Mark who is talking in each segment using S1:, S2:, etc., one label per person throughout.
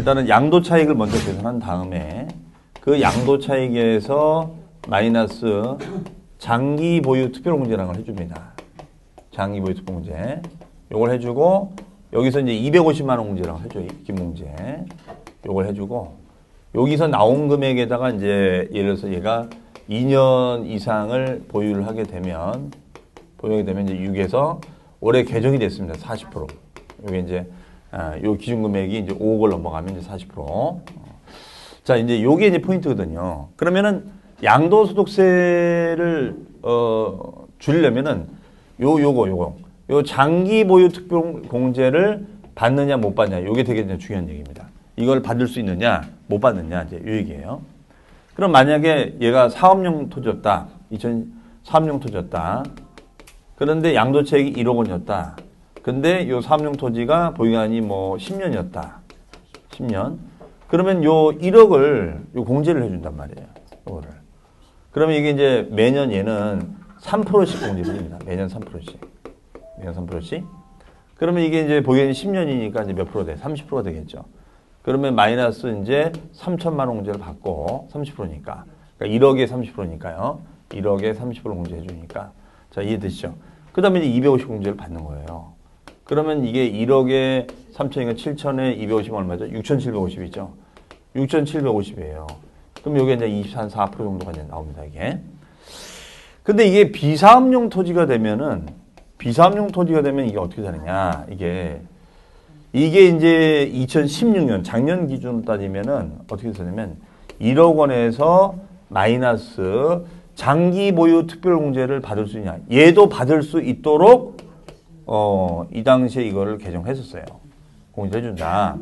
S1: 일단은 양도 차익을 먼저 계산한 다음에 그 양도 차익에서 마이너스 장기 보유 특별공제라는 걸 해줍니다. 장기 보유 특별공제. 요걸 해주고 여기서 이제 250만 원 공제라고 해줘요. 입금공제. 요걸 해주고 여기서 나온 금액에다가 이제 예를 들어서 얘가 2년 이상을 보유를 하게 되면 이제 6에서 올해 개정이 됐습니다. 40%. 요게 이제 요 기준 금액이 이제 5억을 넘어가면 이제 40%. 자, 이제 요게 이제 포인트거든요. 그러면은 양도소득세를 줄이려면은 요 장기 보유 특별공제를 받느냐 못 받느냐 요게 되게 중요한 얘기입니다. 이걸 받을 수 있느냐 못 받느냐 이제 요 얘기예요. 그럼 만약에 얘가 사업용 토지였다. 2004년 토지였다. 그런데 양도차익이 1억 원이었다. 근데 요 사업용 토지가 보유기간이 뭐 10년이었다. 10년. 그러면 요 1억을 요 공제를 해준단 말이에요. 요거를. 그러면 이게 이제 매년 얘는 3%씩 공제를 합니다. 매년 3%씩. 매년 3%씩. 그러면 이게 이제 보유기간이 10년이니까 이제 몇 프로 돼? 30%가 되겠죠. 그러면 마이너스 이제 3천만 원 공제를 받고 30%니까. 그러니까 1억에 30%니까요. 1억에 30% 공제해 주니까. 자, 이해되시죠? 그 다음에 이제 250 공제를 받는 거예요. 그러면 이게 1억에 3천이니까 7천에 250은 얼마죠? 6,750이죠. 6,750이에요. 그럼 여기 이제 24% 정도가 이제 나옵니다, 이게. 근데 이게 비사업용 토지가 되면은, 이게 어떻게 되느냐, 이게 이제 2016년, 작년 기준으로 따지면은 어떻게 되냐면 1억 원에서 마이너스 장기 보유 특별공제를 받을 수 있냐. 얘도 받을 수 있도록, 이 당시에 이거를 개정했었어요. 공제를 해준다.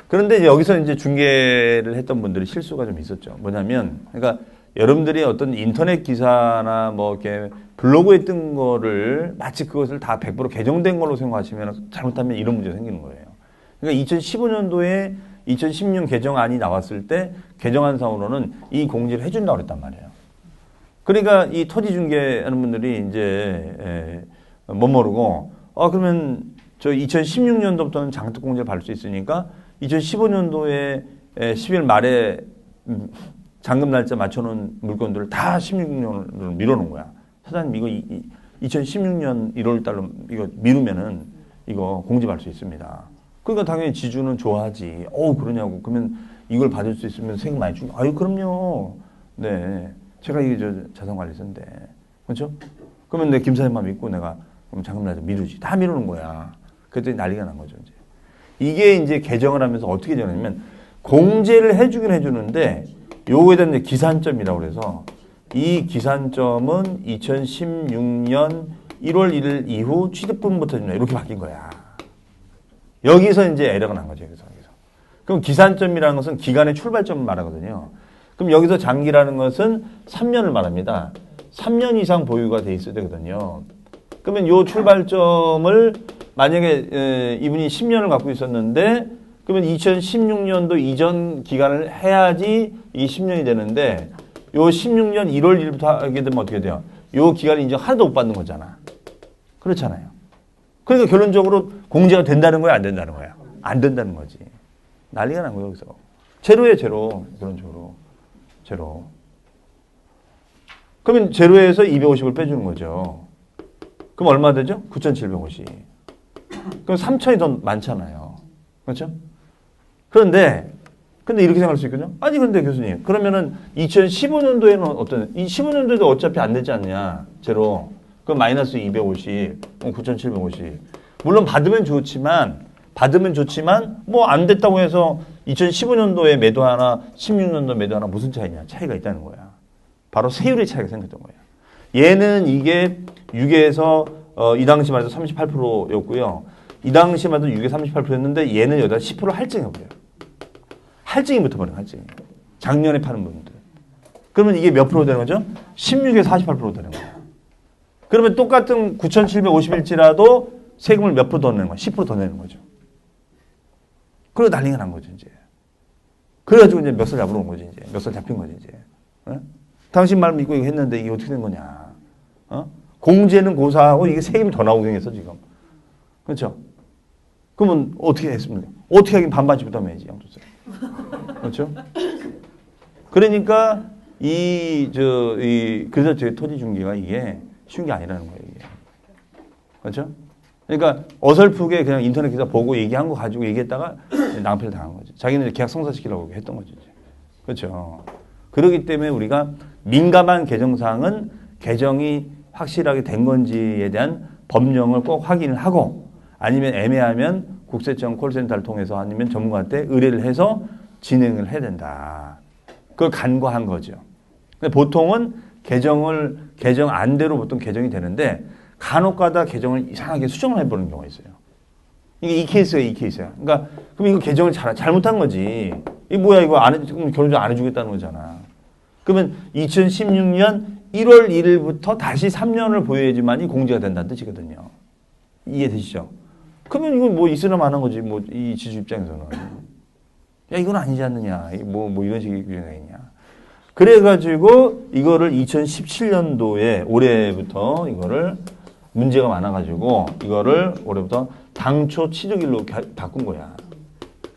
S1: 그런데 이제 여기서 이제 중개를 했던 분들이 실수가 좀 있었죠. 뭐냐면, 그러니까 여러분들이 어떤 인터넷 기사나 뭐 이렇게 블로그에 뜬 거를 마치 그것을 다 100% 개정된 걸로 생각하시면 잘못하면 이런 문제가 생기는 거예요. 그러니까 2015년도에 2016 개정안이 나왔을 때 개정안상으로는 이 공제를 해준다고 그랬단 말이에요. 그러니까 이 토지 중개하는 분들이 이제 못 모르고 그러면 저 2016년도부터는 장특 공제를 받을 수 있으니까 2015년도에 10일 말에 잔금 날짜 맞춰놓은 물건들을 다 16년으로 밀어놓은 거야. 사장님 이거 2016년 1월 달로 이거 미루면은 이거 공제받을 수 있습니다. 그러니까 당연히 지주는 좋아하지. 그러냐고. 그러면 이걸 받을 수 있으면 세금 많이 주고. 아유, 그럼요. 네. 제가 이게 자산관리사인데. 그렇죠? 그러면 내 김사장만 믿고 내가 그럼 잔금 날짜 미루지. 다 미루는 거야. 그랬더니 난리가 난 거죠, 이제. 이게 이제 개정을 하면서 어떻게 되냐면 공제를 해주긴 해주는데 요거에 대한 이제 기산점이라고 그래서 이 기산점은 2016년 1월 1일 이후 취득분부터 준다. 이렇게 바뀐 거야. 여기서 이제 에러가 난 거죠. 여기서. 그럼 기산점이라는 것은 기간의 출발점을 말하거든요. 그럼 여기서 장기라는 것은 3년을 말합니다. 3년 이상 보유가 돼 있어야 되거든요. 그러면 요 출발점을 만약에 이분이 10년을 갖고 있었는데 그러면 2016년도 이전 기간을 해야지 이게 10년이 되는데 요 16년 1월 1일부터 하게 되면 어떻게 돼요? 요 기간이 이제 하나도 못 받는 거잖아. 그렇잖아요. 그러니까 결론적으로 공제가 된다는 거야, 안 된다는 거야? 안 된다는 거지. 난리가 난 거예요, 여기서. 제로에 제로. 결론적으로. 제로. 그러면 제로에서 250을 빼주는 거죠. 그럼 얼마 되죠? 9,750. 그럼 3천이 더 많잖아요. 그렇죠? 근데 이렇게 생각할 수 있거든요. 아니, 근데 교수님. 그러면은 2015년도에는 어떤, 이 15년도에도 어차피 안 되지 않냐? 제로. 그럼 마이너스 250. 9,750. 물론 받으면 좋지만, 뭐 안 됐다고 해서 2015년도에 매도 하나, 16년도 매도 하나 무슨 차이냐? 차이가 있다는 거야. 바로 세율의 차이가 생겼던 거예요. 얘는 이게 6에서, 이 당시만 해도 38%였고요. 이 당시만 해도 6에 38%였는데 얘는 여기다 10% 할증해버려요. 할증이 붙어버려요, 할증이. 작년에 파는 분들. 그러면 이게 몇 프로 되는 거죠? 16에 48% 되는 거예요. 그러면 똑같은 9,750일지라도 세금을 몇 프로 더 내는 거야? 10% 더 내는 거죠. 그러고 난리가 난 거죠, 이제. 그래가지고 이제 멱살 잡으러 온 거지, 이제. 멱살 잡힌 거지, 이제. 어? 당신 말 믿고 이거 했는데 이게 어떻게 된 거냐. 공제는 고사하고 이게 세금이 더 나오게 생겼어, 지금. 그렇죠? 그러면 어떻게 했습니까? 어떻게 하긴 반반씩부터 내야지, 양도세. 그렇죠? 그러니까 그래서 저희 토지 중개가 이게 쉬운 게 아니라는 거예요, 이게. 그렇죠? 그러니까 어설프게 그냥 인터넷 기사 보고 얘기한 거 가지고 얘기했다가 낭패를 당한 거죠. 자기는 계약 성사시키려고 했던 거죠, 이제. 그렇죠? 그렇기 때문에 우리가 민감한 개정사항은 개정이 확실하게 된 건지에 대한 법령을 꼭 확인을 하고 아니면 애매하면 국세청 콜센터를 통해서 아니면 전문가한테 의뢰를 해서 진행을 해야 된다. 그걸 간과한 거죠. 근데 보통은 개정 안대로 보통 개정이 되는데 간혹가다 개정을 이상하게 수정을 해보는 경우가 있어요. 이게 이 케이스야. 그러니까 그럼 이거 개정을 잘못한 거지. 이게 뭐야 이거 결혼 안 해주겠다는 거잖아. 그러면 2016년 1월 1일부터 다시 3년을 보여야지만이 공제가 된다는 뜻이거든요. 이해되시죠? 그러면 이건 뭐 있으나 마는 거지. 뭐 이 지주 입장에서는 야 이건 아니지 않느냐. 뭐 이런 식의 규정이 있냐. 그래가지고 이거를 2017년도에 올해부터 이거를 문제가 많아가지고 이거를 올해부터 당초 취득일로 바꾼 거야.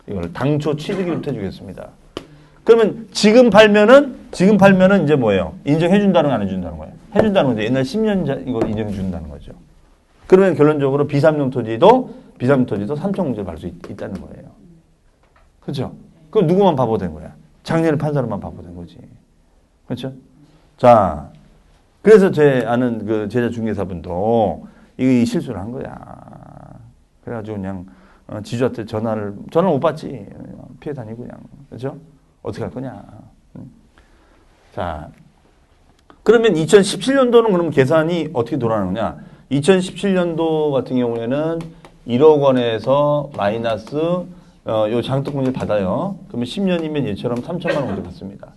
S1: 이걸 당초 취득일부터 해주겠습니다. 그러면 지금 팔면은 이제 뭐예요? 인정해준다는 거 안 해준다는 거예요? 해준다는 거죠. 옛날 10년 전 이걸 인정해준다는 거죠. 그러면 결론적으로 비삼용 토지도 3천 공제를 받을 수 있다는 거예요. 그렇죠? 그럼 누구만 바보 된 거야? 작년에 판 사람만 바보 된 거지. 그렇죠? 자, 그래서 제 아는 그 제자 중개사분도 이 실수를 한 거야. 그래가지고 그냥 지주한테 전화를 못 받지. 피해 다니고 그냥. 그렇죠? 어떻게 할 거냐. 자, 그러면 2017년도는 그럼 계산이 어떻게 돌아가느냐. 2017년도 같은 경우에는 1억 원에서 마이너스 요 장독공제를 받아요. 그러면 10년이면 얘처럼 3천만 원 공제 받습니다.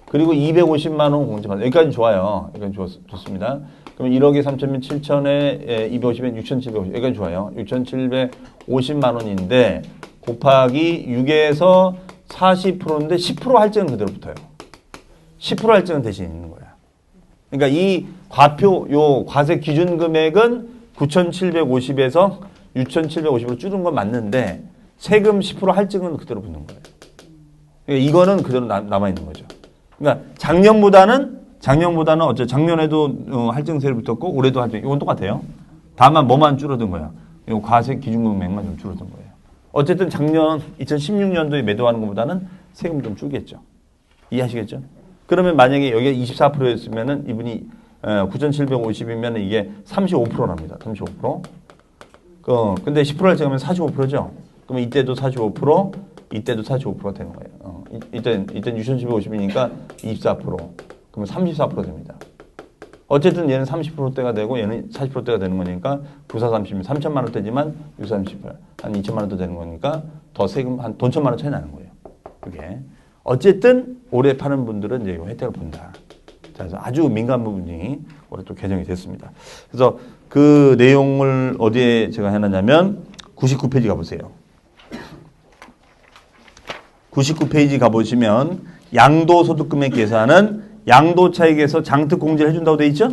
S1: 그리고 250만 원 공제 받아요. 여기까지 좋아요. 여기까지 좋습니다. 그러면 1억에 3천이면 7천에 250엔 6,750. 여기까지 좋아요. 6,750만 원인데 곱하기 6에서 40%인데 10% 할증은 그대로 붙어요. 10% 할증은 대신 있는 거야. 그러니까 이 요 과세 기준 금액은 9,750에서 6,750으로 줄은 건 맞는데 세금 10% 할증은 그대로 붙는 거예요. 그러니까 이거는 그대로 남아있는 거죠. 그러니까 작년보다는 어째 작년에도 할증세를 붙었고 올해도 할증 이건 똑같아요. 다만 뭐만 줄어든 거야. 이 과세 기준 금액만 좀 줄어든 거예요. 어쨌든 작년 2016년도에 매도하는 것보다는 세금 좀 줄겠죠. 이해하시겠죠? 그러면 만약에 여기가 24%였으면은 이분이 9,750이면 이게 35%랍니다. 35%. 근데 10% 할증하면 45%죠. 그러면 이때도 45%, 이때도 45%가 되는 거예요. 이때는 6,750이니까 24%. 그러면 34% 됩니다. 어쨌든 얘는 30%대가 되고 얘는 40%대가 되는 거니까 9430이면 3천만 원대지만 638, 한 2천만 원도 되는 거니까 더 세금 한 돈 1천만 원 차이 나는 거예요. 그게. 어쨌든 올해 파는 분들은 이제 혜택을 본다. 그래서 아주 민감한 부분이 올해 또 개정이 됐습니다. 그래서 그 내용을 어디에 제가 해놨냐면 99페이지 가보세요. 99페이지 가보시면 양도소득금액 계산은 양도차익에서 장특공제를 해준다고 돼 있죠?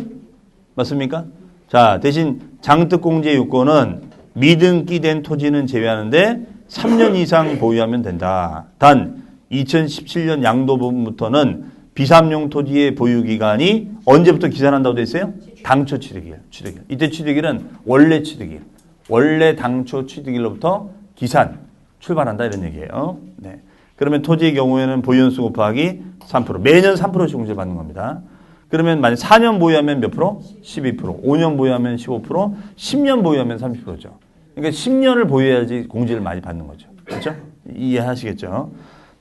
S1: 맞습니까? 자, 대신 장특공제 요건은 미등기된 토지는 제외하는데 3년 이상 보유하면 된다. 단 2017년 양도 부분부터는 비삼용 토지의 보유기간이 언제부터 기산한다고 돼 있어요? 당초 취득일. 이때 취득일은 원래 취득일. 원래 당초 취득일로부터 기산 출발한다 이런 얘기예요. 네. 그러면 토지의 경우에는 보유연수 곱하기 3%. 매년 3%씩 공제를 받는 겁니다. 그러면 만약 4년 보유하면 몇 프로? 12%. 5년 보유하면 15%. 10년 보유하면 30%죠. 그러니까 10년을 보유해야지 공제를 많이 받는 거죠. 그렇죠? 이해하시겠죠?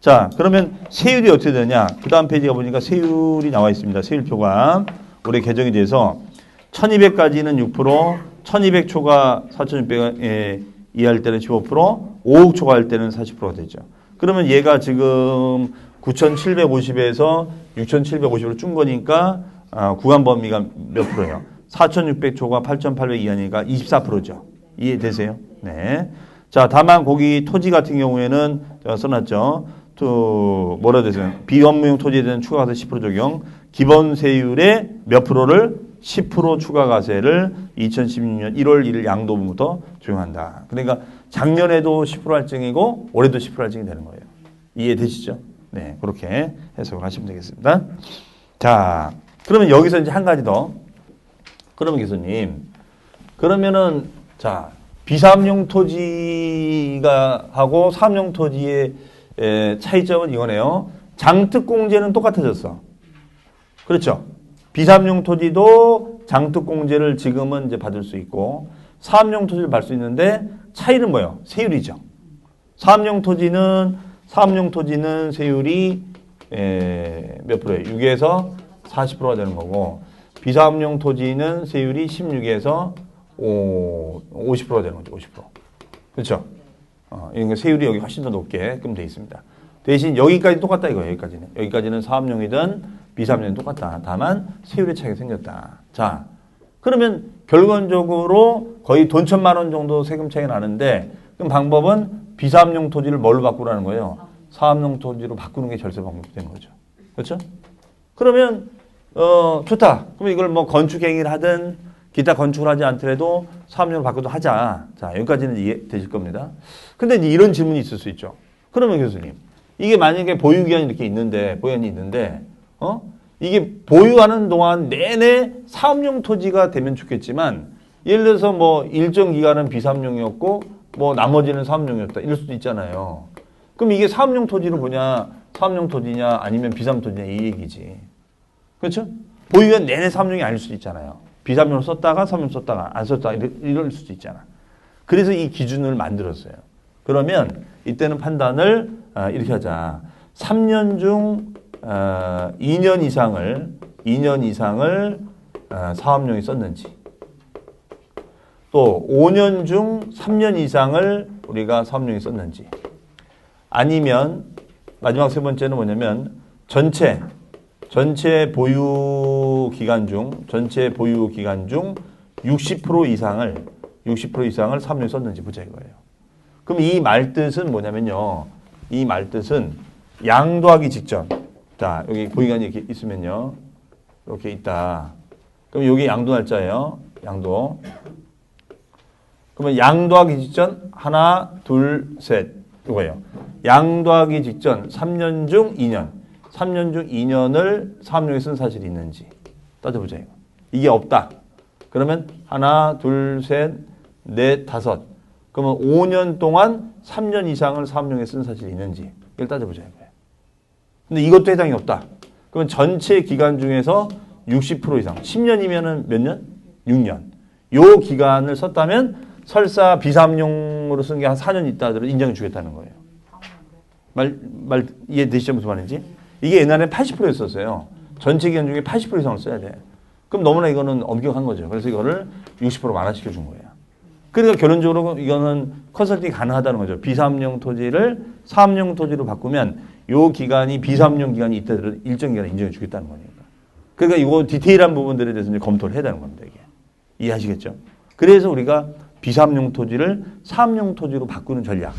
S1: 자, 그러면 세율이 어떻게 되냐? 그 다음 페이지 가보니까 세율이 나와 있습니다. 세율표가 올해 개정이 돼서 1200까지는 6%, 1200 초과 4600 이하할 때는 15%, 5억 초과할 때는 40%가 되죠. 그러면 얘가 지금 9,750에서 6,750으로 준 거니까 구간 범위가 몇 프로예요? 4,600 초과 8,800 이하니까 24%죠. 이해되세요? 네. 자, 다만 거기 토지 같은 경우에는 제가 써놨죠. 또 뭐라 되세요? 비업무용 토지에 대한 추가과세 10% 적용. 기본 세율의 몇 프로를 10% 추가과세를 2016년 1월 1일 양도분부터 적용한다. 그러니까 작년에도 10% 할증이고 올해도 10% 할증이 되는 거예요. 이해되시죠? 네, 그렇게 해석을 하시면 되겠습니다. 자, 그러면 여기서 이제 한 가지 더. 그러면 교수님, 그러면은 자, 비사업용 토지가 하고 사업용 토지의 차이점은 이거네요. 장특공제는 똑같아졌어. 그렇죠? 비사업용 토지도 장특공제를 지금은 이제 받을 수 있고 사업용 토지를 받을 수 있는데 차이는 뭐예요? 세율이죠. 사업용 토지는 세율이 몇 프로예요? 6에서 40%가 되는 거고 비사업용 토지는 세율이 16에서 50%가 되는 거죠. 50%. 그렇죠? 이런 세율이 여기 훨씬 더 높게끔 돼 있습니다. 대신 여기까지 똑같다 이거예요. 여기까지는 사업용이든 비사업용이 똑같다. 다만 세율의 차이가 생겼다. 자, 그러면 결론적으로 거의 돈 1,000만 원 정도 세금 차이가 나는데 그럼 방법은 비사업용 토지를 뭘로 바꾸라는 거예요? 사업용 토지로 바꾸는 게 절세 방법이 되는 거죠. 그렇죠? 그러면 좋다. 그럼 이걸 뭐 건축행위를 하든 기타 건축을 하지 않더라도 사업용으로 바꿔도 하자. 자, 여기까지는 이해되실 겁니다. 근데 이제 이런 질문이 있을 수 있죠. 그러면 교수님, 이게 만약에 보유기한이 이렇게 있는데, 이게 보유하는 동안 내내 사업용 토지가 되면 좋겠지만, 예를 들어서 뭐 일정 기간은 비사업용이었고, 뭐 나머지는 사업용이었다. 이럴 수도 있잖아요. 그럼 이게 사업용 토지로 보냐, 사업용 토지냐, 아니면 비사업용 토지냐, 이 얘기지. 그렇죠? 보유기간 내내 사업용이 아닐 수도 있잖아요. 비사업용으로 썼다가 사업용 썼다가 안 썼다가 이럴 수도 있잖아. 그래서 이 기준을 만들었어요. 그러면 이때는 판단을 이렇게 하자. 3년 중 2년 이상을 사업용이 썼는지 또 5년 중 3년 이상을 우리가 사업용이 썼는지 아니면 마지막 세 번째는 뭐냐면 전체 보유 기간 중 60% 이상을 사업용이 썼는지 보자 이거예요. 그럼 이 말뜻은 뭐냐면요. 이 말뜻은 양도하기 직전. 자, 여기 보유기간이 이렇게 있으면요. 이렇게 있다. 그럼 여기 양도 날짜예요. 양도. 그러면 양도하기 직전 하나, 둘, 셋. 이거예요. 양도하기 직전 3년 중 2년을 사업용에 쓴 사실이 있는지 따져보자 이거. 이게 없다. 그러면 하나, 둘, 셋, 넷, 다섯. 그러면 5년 동안 3년 이상을 사업용에 쓴 사실이 있는지 이걸 따져보자 이거예요. 근데 이것도 해당이 없다. 그러면 전체 기간 중에서 60% 이상, 10년이면은 몇 년? 6년. 요 기간을 썼다면 설사 비사업용으로 쓴 게 한 4년 있다 하더라도 인정해 주겠다는 거예요. 말 이해되시죠? 무슨 말인지? 이게 옛날에 80%였었어요. 전체 기간 중에 80% 이상을 써야 돼. 그럼 너무나 이거는 엄격한 거죠. 그래서 이거를 60% 완화시켜 준 거예요. 그러니까 결론적으로 이거는 컨설팅이 가능하다는 거죠. 비사업용 토지를 사업용 토지로 바꾸면 요 기간이 비사업용 기간이 있다더라도 일정 기간 인정해 주겠다는 거니까. 그러니까 이거 디테일한 부분들에 대해서 이제 검토를 해야 되는 겁니다. 이게. 이해하시겠죠? 그래서 우리가 비사업용 토지를 사업용 토지로 바꾸는 전략.